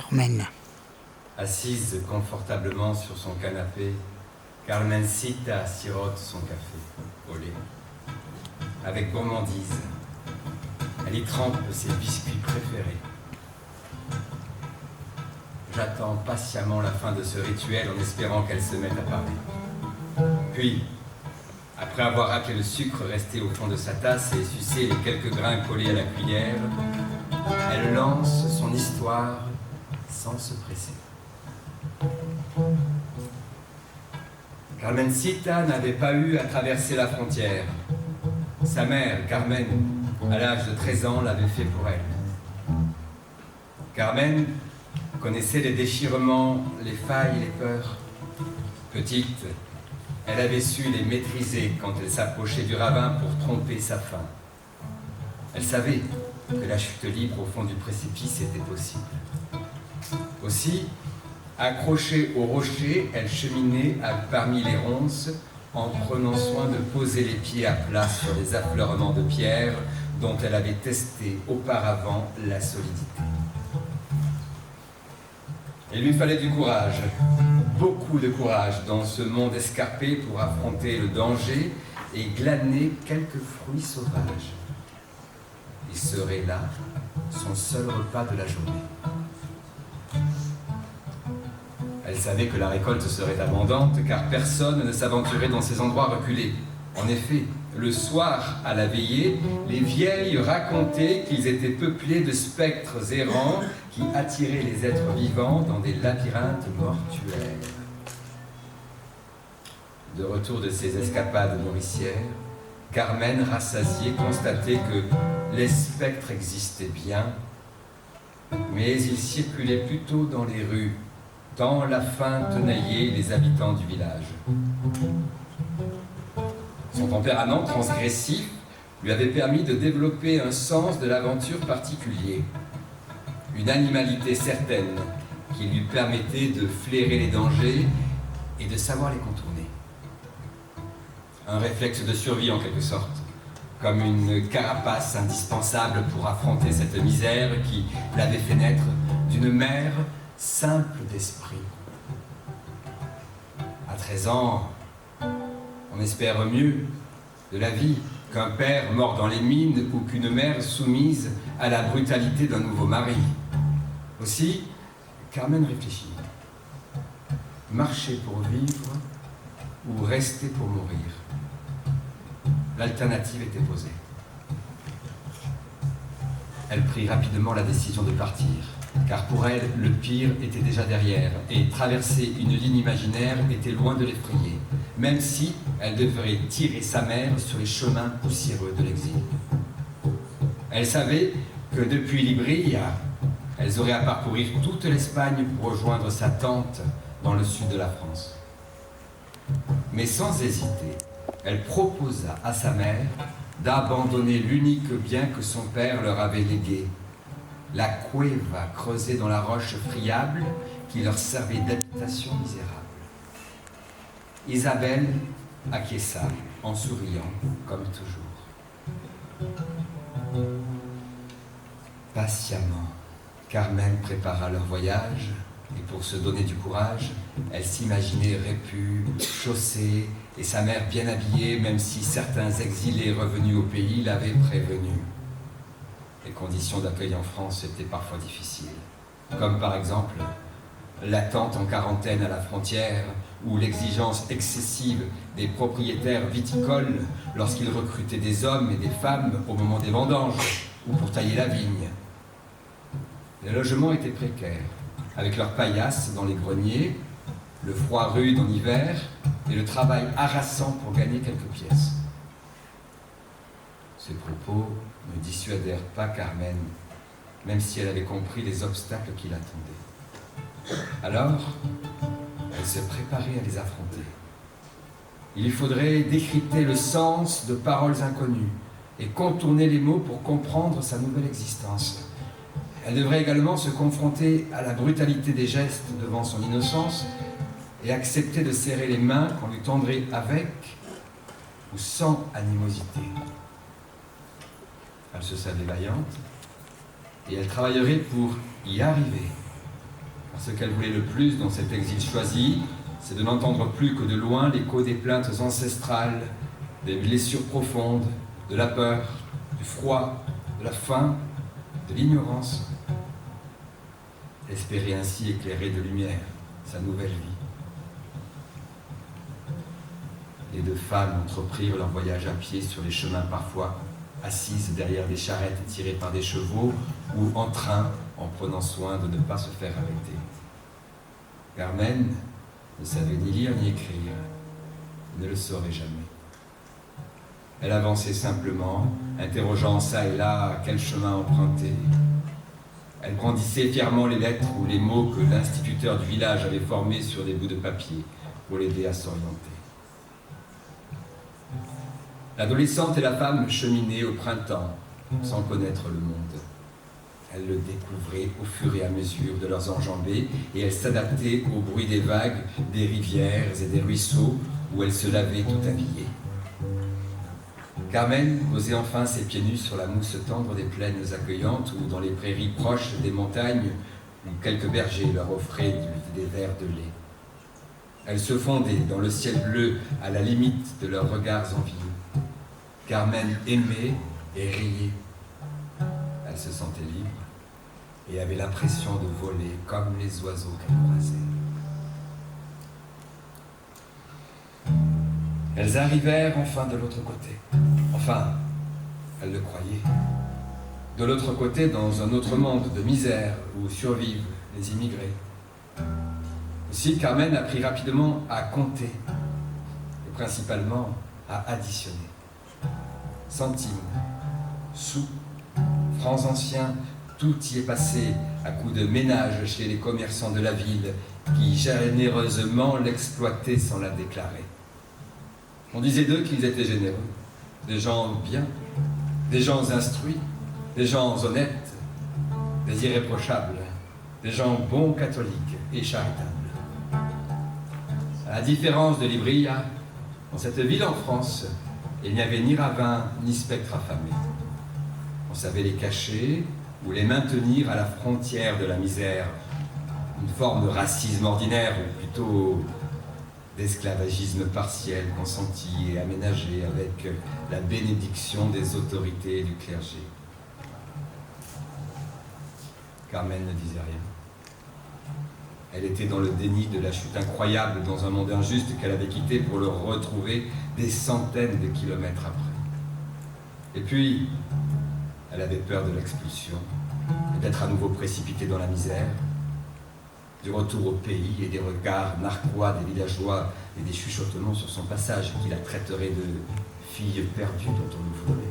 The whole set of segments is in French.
Carmen. Assise confortablement sur son canapé, Carmencita sirote son café au lait. Avec gourmandise, elle y trempe ses biscuits préférés. J'attends patiemment la fin de ce rituel en espérant qu'elle se mette à parler. Puis, après avoir raclé le sucre resté au fond de sa tasse et sucé les quelques grains collés à la cuillère, elle lance son histoire sans se presser. Carmencita n'avait pas eu à traverser la frontière. Sa mère, Carmen, à l'âge de 13 ans, l'avait fait pour elle. Carmen connaissait les déchirements, les failles et les peurs. Petite, elle avait su les maîtriser quand elle s'approchait du ravin pour tromper sa faim. Elle savait que la chute libre au fond du précipice était possible. Aussi, accrochée au rocher, elle cheminait parmi les ronces en prenant soin de poser les pieds à plat sur les affleurements de pierre dont elle avait testé auparavant la solidité. Il lui fallait du courage, beaucoup de courage dans ce monde escarpé pour affronter le danger et glaner quelques fruits sauvages. Il serait là son seul repas de la journée. Elle savait que la récolte serait abondante car personne ne s'aventurait dans ces endroits reculés. En effet, le soir, à la veillée, les vieilles racontaient qu'ils étaient peuplés de spectres errants qui attiraient les êtres vivants dans des labyrinthes mortuaires. De retour de ses escapades nourricières, Carmen, rassasiée, constatait que les spectres existaient bien, mais ils circulaient plutôt dans les rues, tant la faim tenaillait les habitants du village. Son tempérament transgressif lui avait permis de développer un sens de l'aventure particulier, une animalité certaine qui lui permettait de flairer les dangers et de savoir les contourner. Un réflexe de survie en quelque sorte, comme une carapace indispensable pour affronter cette misère qui l'avait fait naître d'une mère simple d'esprit. À 13 ans, on espère mieux de la vie qu'un père mort dans les mines ou qu'une mère soumise à la brutalité d'un nouveau mari. Aussi, Carmen réfléchit. Marcher pour vivre ou rester pour mourir? L'alternative était posée. Elle prit rapidement la décision de partir, car pour elle, le pire était déjà derrière, et traverser une ligne imaginaire était loin de l'effrayer, même si elle devrait tirer sa mère sur les chemins poussiéreux de l'exil. Elle savait que depuis Libria, elles auraient à parcourir toute l'Espagne pour rejoindre sa tante dans le sud de la France. Mais sans hésiter, elle proposa à sa mère d'abandonner l'unique bien que son père leur avait légué, la cueva creusée dans la roche friable qui leur servait d'habitation misérable. Isabelle acquiesça en souriant, comme toujours. Patiemment, Carmen prépara leur voyage, et pour se donner du courage, elle s'imaginait répue, chaussée, et sa mère bien habillée, même si certains exilés revenus au pays l'avaient prévenue. Les conditions d'accueil en France étaient parfois difficiles, comme par exemple l'attente en quarantaine à la frontière ou l'exigence excessive des propriétaires viticoles lorsqu'ils recrutaient des hommes et des femmes au moment des vendanges ou pour tailler la vigne. Les logements étaient précaires, avec leurs paillasses dans les greniers, le froid rude en hiver et le travail harassant pour gagner quelques pièces. Ces propos ne dissuadèrent pas Carmen, même si elle avait compris les obstacles qui l'attendaient. Alors, elle se préparait à les affronter. Il lui faudrait décrypter le sens de paroles inconnues et contourner les mots pour comprendre sa nouvelle existence. Elle devrait également se confronter à la brutalité des gestes devant son innocence et accepter de serrer les mains qu'on lui tendrait avec ou sans animosité. Elle se savait vaillante et elle travaillerait pour y arriver, Ce qu'elle voulait le plus dans cet exil choisi, c'est de n'entendre plus que de loin l'écho des plaintes ancestrales, des blessures profondes, de la peur, du froid, de la faim, de l'ignorance. Espérer ainsi éclairer de lumière sa nouvelle vie. Les deux femmes entreprirent leur voyage à pied sur les chemins parfois assises derrière des charrettes tirées par des chevaux ou en train en prenant soin de ne pas se faire arrêter. Carmen ne savait ni lire ni écrire, ne le saurait jamais. Elle avançait simplement, interrogeant ça et là quel chemin emprunter. Elle brandissait fièrement les lettres ou les mots que l'instituteur du village avait formés sur des bouts de papier pour l'aider à s'orienter. L'adolescente et la femme cheminaient au printemps, sans connaître le monde. Elles le découvraient au fur et à mesure de leurs enjambées et elles s'adaptaient au bruit des vagues, des rivières et des ruisseaux où elles se lavaient tout habillées. Carmen posait enfin ses pieds nus sur la mousse tendre des plaines accueillantes ou dans les prairies proches des montagnes où quelques bergers leur offraient des verres de lait. Elles se fondaient dans le ciel bleu à la limite de leurs regards envieux. Carmen aimait et riait. Elle se sentait libre et avait l'impression de voler comme les oiseaux qu'elle croisait. Elles arrivèrent enfin de l'autre côté. Enfin, elles le croyaient. De l'autre côté, dans un autre monde de misère où survivent les immigrés. Aussi, Carmen apprit rapidement à compter et principalement à additionner. Centimes, sous, francs anciens, tout y est passé à coups de ménage chez les commerçants de la ville qui généreusement l'exploitaient sans la déclarer. On disait d'eux qu'ils étaient généreux, des gens bien, des gens instruits, des gens honnêtes, des irréprochables, des gens bons catholiques et charitables. À la différence de Libria, dans cette ville en France, il n'y avait ni ravin ni spectre affamé. On savait les cacher ou les maintenir à la frontière de la misère, une forme de racisme ordinaire ou plutôt d'esclavagisme partiel consenti et aménagé avec la bénédiction des autorités et du clergé. Carmen ne disait rien. Elle était dans le déni de la chute incroyable dans un monde injuste qu'elle avait quitté pour le retrouver des centaines de kilomètres après. Et puis, elle avait peur de l'expulsion et d'être à nouveau précipitée dans la misère, du retour au pays et des regards narquois des villageois et des chuchotements sur son passage qui la traiterait de fille perdue dont on nous volait.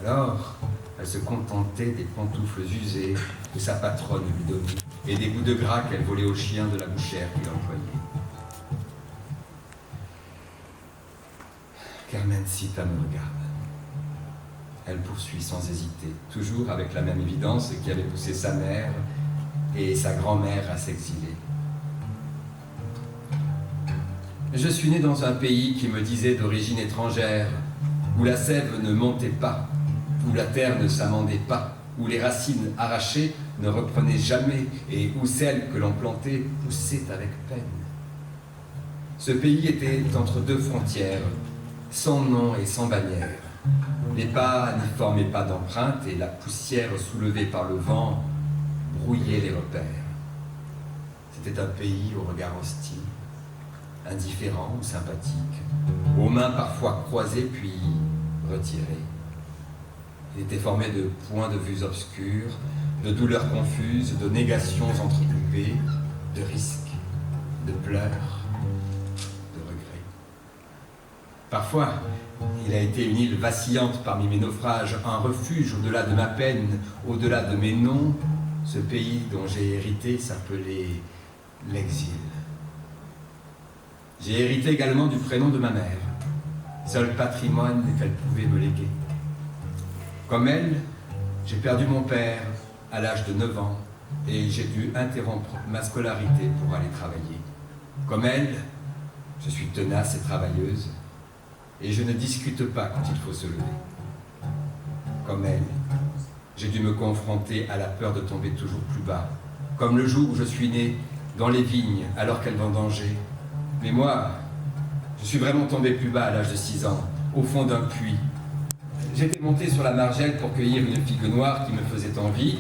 Alors, elle se contentait des pantoufles usées que sa patronne lui donnait et des bouts de gras qu'elle volait aux chiens de la bouchère qui l'employait. Carmen Sita me regarde. Elle poursuit sans hésiter, toujours avec la même évidence qui avait poussé sa mère et sa grand-mère à s'exiler. Je suis né dans un pays qui me disait d'origine étrangère, où la sève ne montait pas, où la terre ne s'amendait pas, où les racines arrachées ne reprenaient jamais et où celles que l'on plantait poussaient avec peine. Ce pays était entre deux frontières, sans nom et sans bannière. Les pas n'y formaient pas d'empreintes et la poussière soulevée par le vent brouillait les repères. C'était un pays au regard hostile, indifférent ou sympathique, aux mains parfois croisées puis retirées. Il était formé de points de vue obscurs, de douleurs confuses, de négations entrecoupées, de risques, de pleurs, de regrets. Parfois, il a été une île vacillante parmi mes naufrages, un refuge au-delà de ma peine, au-delà de mes noms. Ce pays dont j'ai hérité s'appelait l'exil. J'ai hérité également du prénom de ma mère, seul patrimoine qu'elle pouvait me léguer. Comme elle, j'ai perdu mon père à l'âge de 9 ans et j'ai dû interrompre ma scolarité pour aller travailler. Comme elle, je suis tenace et travailleuse et je ne discute pas quand il faut se lever. Comme elle, j'ai dû me confronter à la peur de tomber toujours plus bas comme le jour où je suis né dans les vignes alors qu'elle vendangeait. Mais moi, je suis vraiment tombé plus bas à l'âge de 6 ans, au fond d'un puits. J'étais monté sur la margelle pour cueillir une figue noire qui me faisait envie.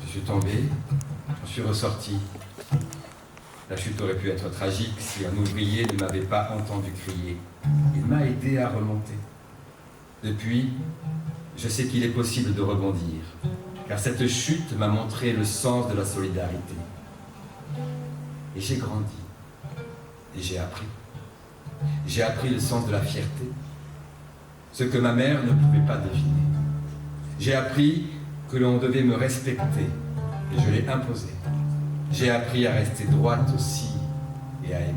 Je suis tombé, je suis ressorti. La chute aurait pu être tragique si un ouvrier ne m'avait pas entendu crier. Il m'a aidé à remonter. Depuis, je sais qu'il est possible de rebondir, car cette chute m'a montré le sens de la solidarité. Et j'ai grandi, et j'ai appris. J'ai appris le sens de la fierté, ce que ma mère ne pouvait pas deviner. J'ai appris que l'on devait me respecter, et je l'ai imposé. J'ai appris à rester droite aussi, et à aimer.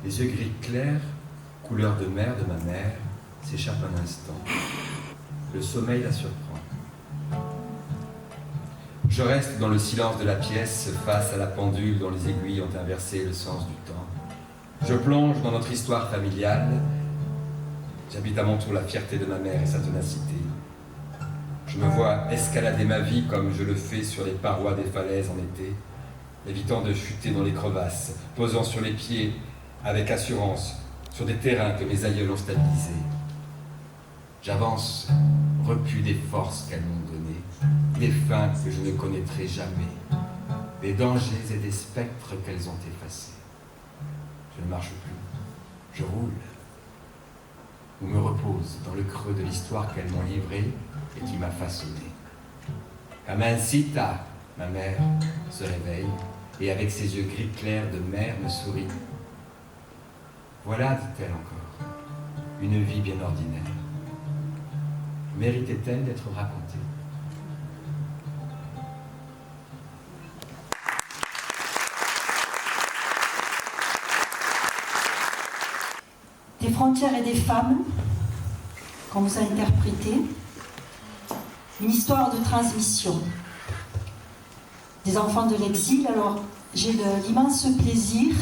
Les yeux gris clairs, couleur de mer de ma mère, s'échappent un instant. Le sommeil la surprend. Je reste dans le silence de la pièce, face à la pendule dont les aiguilles ont inversé le sens du temps. Je plonge dans notre histoire familiale. J'habite à mon tour la fierté de ma mère et sa ténacité. Je me vois escalader ma vie comme je le fais sur les parois des falaises en été, évitant de chuter dans les crevasses, posant sur les pieds avec assurance sur des terrains que mes aïeuls ont stabilisés. J'avance, repu des forces qu'elles m'ont données, des fins que je ne connaîtrai jamais, des dangers et des spectres qu'elles ont effacés. Je ne marche plus, je roule, ou me repose dans le creux de l'histoire qu'elles m'ont livrée et qui m'a façonné. Carmencita, ma mère, se réveille et avec ses yeux gris clairs de mer me sourit. Voilà, dit-elle encore, une vie bien ordinaire. Méritait-elle d'être racontée? Des frontières et des femmes, qu'on vous a interprété, une histoire de transmission. Des enfants de l'exil. Alors, j'ai l'immense plaisir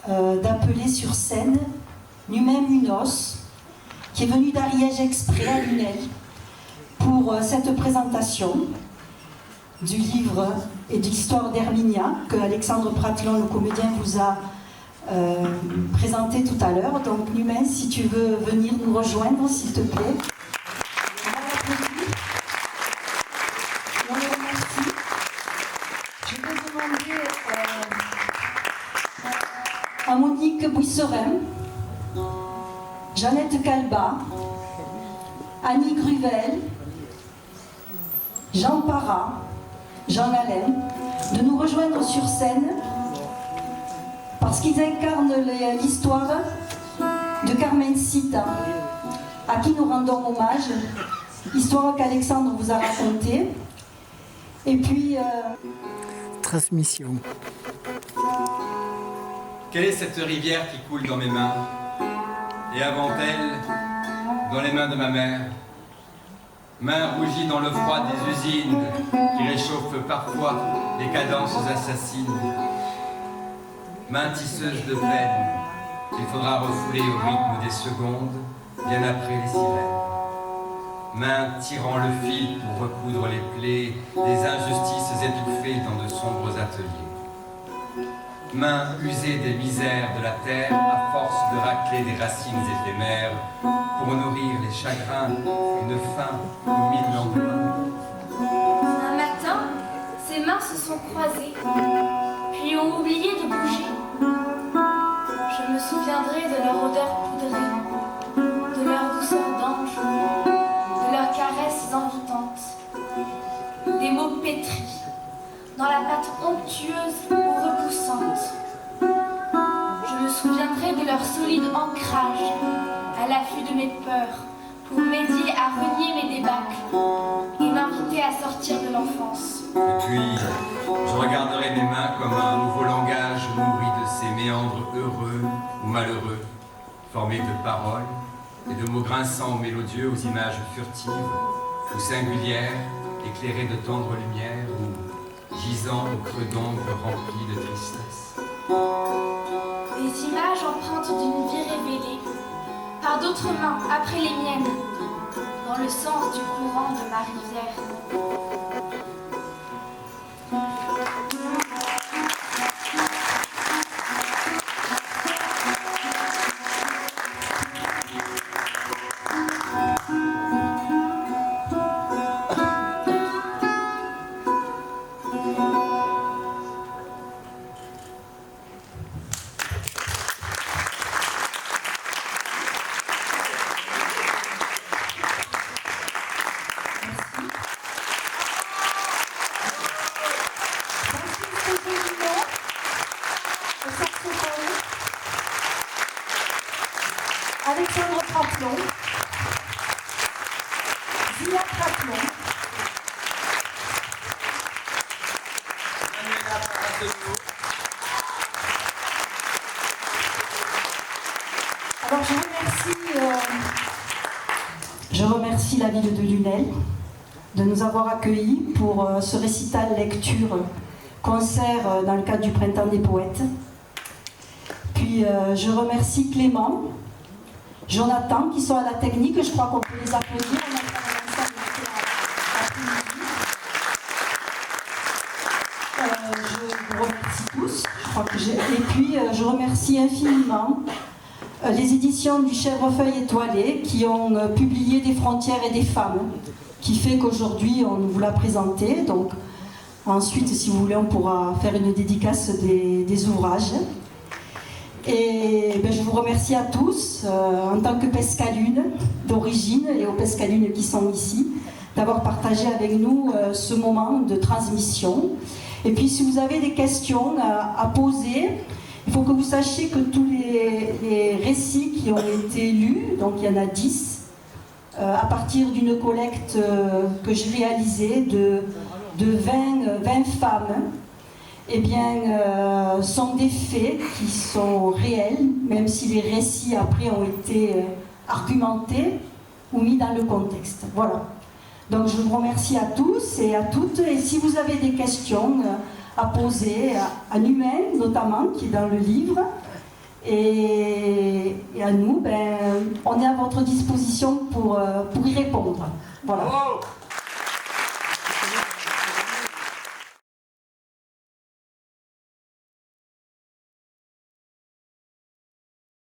d'appeler sur scène Numain Munoz, qui est venu d'Ariège exprès à Lunel pour cette présentation du livre et de l'histoire d'Herminia que Alexandre Pratelon, le comédien, vous a présenté tout à l'heure. Donc Numain, si tu veux venir nous rejoindre, s'il te plaît. Je vais demander à Monique Buisserin, Jeannette Calba, Annie Gruvel, Jean Parra, Jean Alain, de nous rejoindre sur scène parce qu'ils incarnent l'histoire de Carmencita, à qui nous rendons hommage, histoire qu'Alexandre vous a racontée. Et puis... Transmission. Quelle est cette rivière qui coule dans mes mains? Et avant elle, dans les mains de ma mère, mains rougies dans le froid des usines qui réchauffent parfois les cadences assassines, mains tisseuses de peine qu'il faudra refouler au rythme des secondes, bien après les sirènes, mains tirant le fil pour recoudre les plaies des injustices étouffées dans de sombres ateliers. Mains usées des misères de la terre à force de racler des racines éphémères pour nourrir les chagrins d'une faim aux mille lendemains. Un matin, ses mains se sont croisées, puis ont oublié de bouger. Je me souviendrai de leur odeur poudrée, de leur douceur d'ange, de leurs caresses envoûtantes, des mots pétris dans la pâte onctueuse ou repoussante. Je me souviendrai de leur solide ancrage à l'affût de mes peurs pour m'aider à renier mes débâcles et m'inviter à sortir de l'enfance. Et puis, je regarderai mes mains comme un nouveau langage nourri de ces méandres heureux ou malheureux, formés de paroles et de mots grinçants ou mélodieux aux images furtives ou singulières, éclairées de tendres lumières ou gisant au creux d'ombre rempli de tristesse. Des images empreintes d'une vie révélée par d'autres mains après les miennes, dans le sens du courant de ma rivière. Alexandre Traplon, Zia Traplon, alors je remercie la ville de Lunel de nous avoir accueillis pour ce récital lecture concert dans le cadre du Printemps des Poètes. Puis je remercie Clément, Jonathan qui sont à la technique, je crois qu'on peut les applaudir. On a travaillé ensemble je vous remercie tous. Et puis je remercie infiniment les éditions du Chèvrefeuille étoilé qui ont publié Des frontières et des femmes, qui fait qu'aujourd'hui on vous l'a présenté. Donc ensuite, si vous voulez, on pourra faire une dédicace des ouvrages. Et je vous remercie à tous, en tant que Pescalune d'origine et aux Pescalunes qui sont ici, d'avoir partagé avec nous ce moment de transmission. Et puis si vous avez des questions à poser, il faut que vous sachiez que tous les récits qui ont été lus, donc il y en a 10, à partir d'une collecte que j'ai réalisée de 20 femmes, eh bien, sont des faits qui sont réels, même si les récits après ont été argumentés ou mis dans le contexte. Voilà. Donc je vous remercie à tous et à toutes. Et si vous avez des questions à poser à Numen, notamment, qui est dans le livre, et à nous, on est à votre disposition pour y répondre. Voilà.